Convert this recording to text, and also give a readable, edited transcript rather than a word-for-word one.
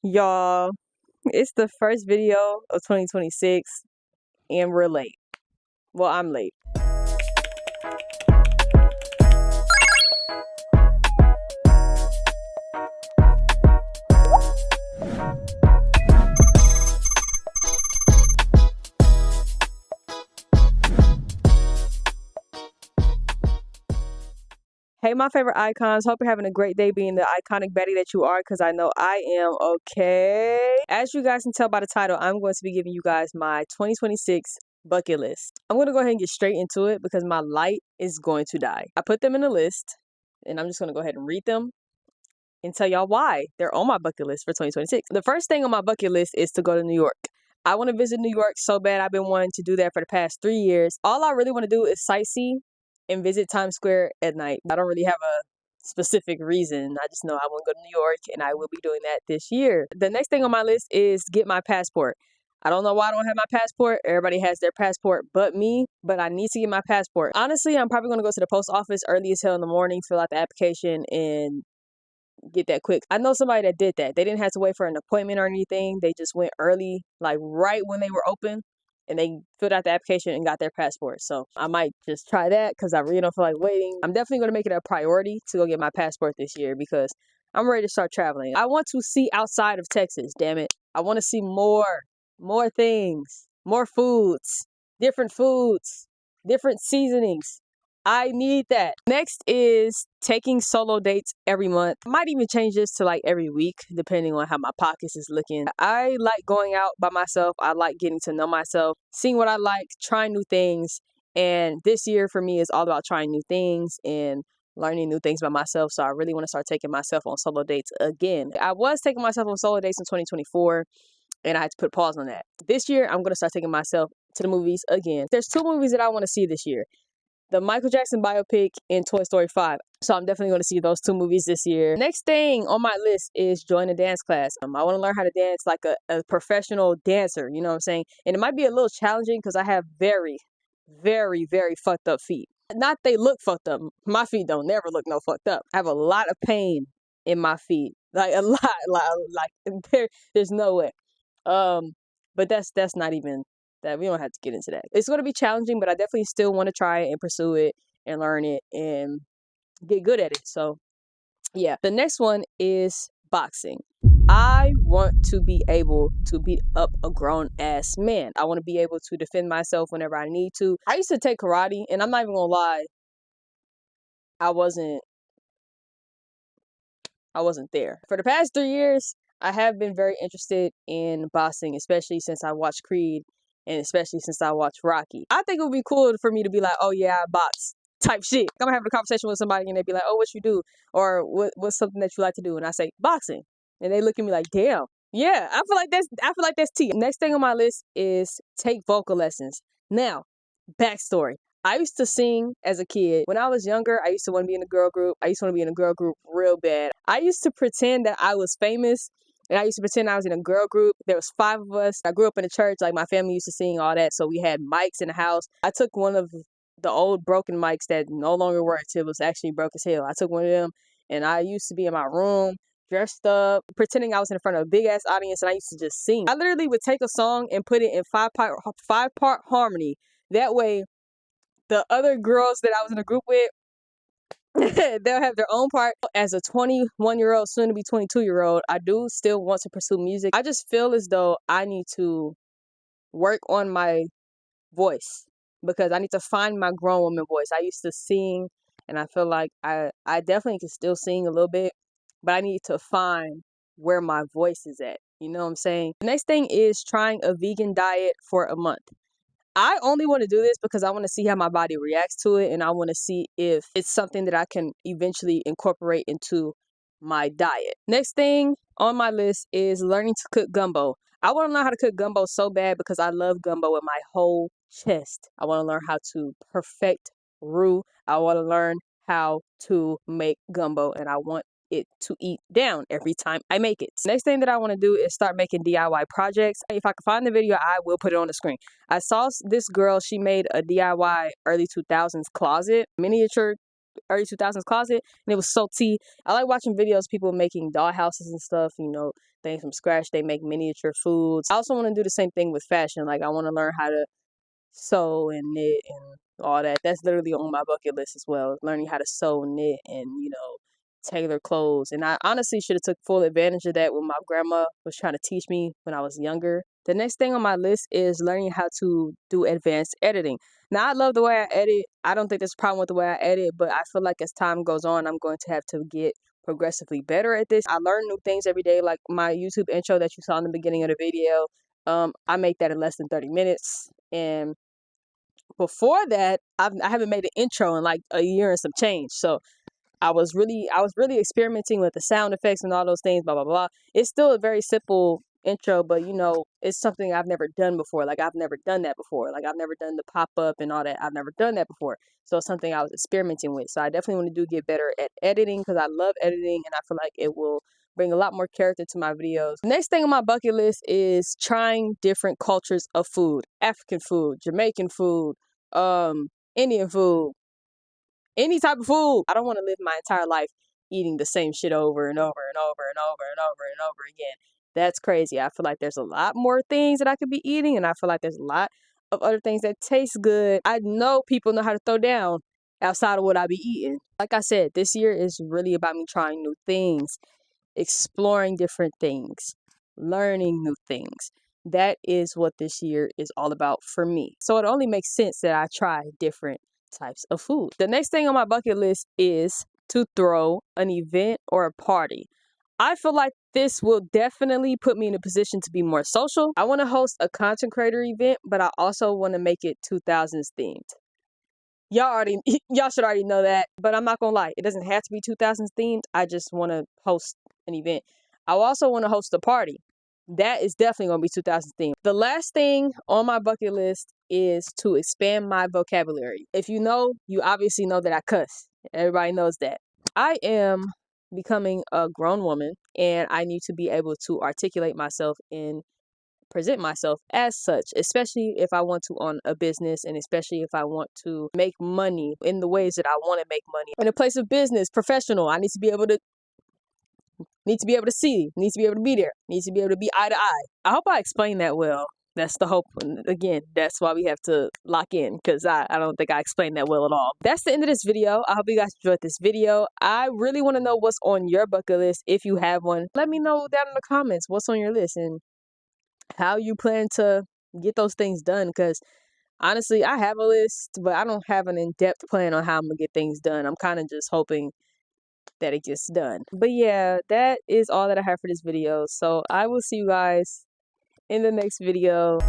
Y'all, it's the first video of 2026 and we're late. Well, I'm late. Hey, my favorite icons. Hope you're having a great day being the iconic Betty that you are, because I know I am. Okay. As you guys can tell by the title, I'm going to be giving you guys my 2026 bucket list. I'm going to go ahead and get straight into it because my light is going to die. I put them in a list and I'm just going to go ahead and read them and tell y'all why they're on my bucket list for 2026. The first thing on my bucket list is to go to New York. I want to visit New York so bad. I've been wanting to do that for the past 3 years. All I really want to do is sightsee and visit Times Square at night. I don't really have a specific reason. I just know I want to go to New York and I will be doing that this year. The next thing on my list is get my passport. I don't know why I don't have my passport. Everybody has their passport but me, but I need to get my passport. Honestly, I'm probably going to go to the post office early as hell in the morning, fill out the application, and get that quick. I know somebody that did that. They didn't have to wait for an appointment or anything. They just went early, like right when they were open, and they filled out the application and got their passport. So I might just try that because I really don't feel like waiting. I'm definitely going to make it a priority to go get my passport this year because I'm ready to start traveling. I want to see outside of Texas, damn it. I want to see more things, more foods, different seasonings. I need that. Next is taking solo dates every month. I might even change this to like every week, depending on how my pockets is looking. I like going out by myself. I like getting to know myself, seeing what I like, trying new things. And this year for me is all about trying new things and learning new things by myself. So I really want to start taking myself on solo dates again. I was taking myself on solo dates in 2024. And I had to put a pause on that. This year, I'm going to start taking myself to the movies again. There's 2 movies that I want to see this year. The Michael Jackson biopic and Toy Story 5. So I'm definitely going to see those 2 movies this year. Next thing on my list is join a dance class. I want to learn how to dance like a professional dancer, you know what I'm saying? And it might be a little challenging because I have very, very, very fucked up feet. Not they look fucked up. My feet don't never look no fucked up. I have a lot of pain in my feet. Like a lot, like there's no way. But that's not even that. We don't have to get into that. It's going to be challenging, but I definitely still want to try it and pursue it and learn it and get good at it. So yeah. The next one is boxing. I want to be able to beat up a grown ass man. I want to be able to defend myself whenever I need to. I used to take karate, and I'm not even gonna lie, I wasn't there. For the past 3 years, I have been very interested in boxing, especially since I watched Creed and especially since I watched Rocky. I think it would be cool for me to be like, oh yeah, I box type shit. I'm having a conversation with somebody and they'd be like, oh, what you do? Or what's something that you like to do? And I say, boxing. And they look at me like, damn. Yeah, I feel like that's tea. Next thing on my list is take vocal lessons. Now, backstory. I used to sing as a kid. When I was younger, I used to want to be in a girl group. I used to want to be in a girl group real bad. I used to pretend that I was famous, and I used to pretend I was in a girl group. There was 5 of us. I grew up in a church. Like, my family used to sing, all that, so we had mics in the house. I took one of the old broken mics that no longer worked. It was actually broke as hell. I took one of them, and I used to be in my room, dressed up, pretending I was in front of a big-ass audience, and I used to just sing. I literally would take a song and put it in 5-part harmony. That way, the other girls that I was in a group with, they'll have their own part. As a 21-year-old, soon to be 22-year-old, I do still want to pursue music. I just feel as though I need to work on my voice because I need to find my grown woman voice. I used to sing, and I feel like I definitely can still sing a little bit, but I need to find where my voice is at. You know what I'm saying? The next thing is trying a vegan diet for a month. I only want to do this because I want to see how my body reacts to it, and I want to see if it's something that I can eventually incorporate into my diet. Next thing on my list is learning to cook gumbo. I want to learn how to cook gumbo so bad because I love gumbo with my whole chest. I want to learn how to perfect roux. I want to learn how to make gumbo, and I want it to eat down every time I make it. Next thing that I want to do is start making DIY projects. If I can find the video, I will put it on the screen. I saw this girl, she made a DIY early 2000s closet, miniature early 2000s closet, and it was so tea. I like watching videos of people making doll houses and stuff, you know, things from scratch. They make miniature foods. I also want to do the same thing with fashion. Like, I want to learn how to sew and knit and all that. That's literally on my bucket list as well. Learning how to sew, knit, and, you know, tailor clothes. And I honestly should have took full advantage of that when my grandma was trying to teach me when I was younger. The next thing on my list is learning how to do advanced editing. Now, I love the way I edit. I don't think there's a problem with the way I edit, but I feel like as time goes on, I'm going to have to get progressively better at this. I learn new things every day, like my YouTube intro that you saw in the beginning of the video. I make that in less than 30 minutes. And before that, I haven't made an intro in like a year and some change. So I was really experimenting with the sound effects and all those things, blah, blah, blah. It's still a very simple intro, but, you know, it's something I've never done before. Like, I've never done that before. Like, I've never done the pop-up and all that. I've never done that before. So it's something I was experimenting with. So I definitely want to get better at editing, because I love editing, and I feel like it will bring a lot more character to my videos. Next thing on my bucket list is trying different cultures of food. African food, Jamaican food, Indian food, any type of food. I don't want to live my entire life eating the same shit over and over and over and over and over and over again. That's crazy. I feel like there's a lot more things that I could be eating, and I feel like there's a lot of other things that taste good. I know people know how to throw down outside of what I be eating. Like I said, this year is really about me trying new things, exploring different things, learning new things. That is what this year is all about for me. So it only makes sense that I try different types of food. The next thing on my bucket list is to throw an event or a party. I feel like this will definitely put me in a position to be more social. I want to host a content creator event, but I also want to make it 2000s themed. Y'all should already know that, but I'm not gonna lie, it doesn't have to be 2000s themed. I just want to host an event. I also want to host a party. That is definitely gonna be 2000s themed. The last thing on my bucket list is to expand my vocabulary. If you know, you obviously know that I cuss. Everybody knows that. I am becoming a grown woman, and I need to be able to articulate myself and present myself as such, especially if I want to own a business, and especially if I want to make money in the ways that I want to make money. In a place of business, professional, I need to be able to see, need to be able to be there, need to be able to be eye to eye. I hope I explained that well. That's the hope. And again, that's why we have to lock in, because I don't think I explained that well at all. That's the end of this video. I hope you guys enjoyed this video. I really want to know what's on your bucket list. If you have one, let me know down in the comments what's on your list and how you plan to get those things done, because honestly, I have a list, but I don't have an in-depth plan on how I'm gonna get things done. I'm kind of just hoping that it gets done. But yeah, that is all that I have for this video. So I will see you guys in the next video.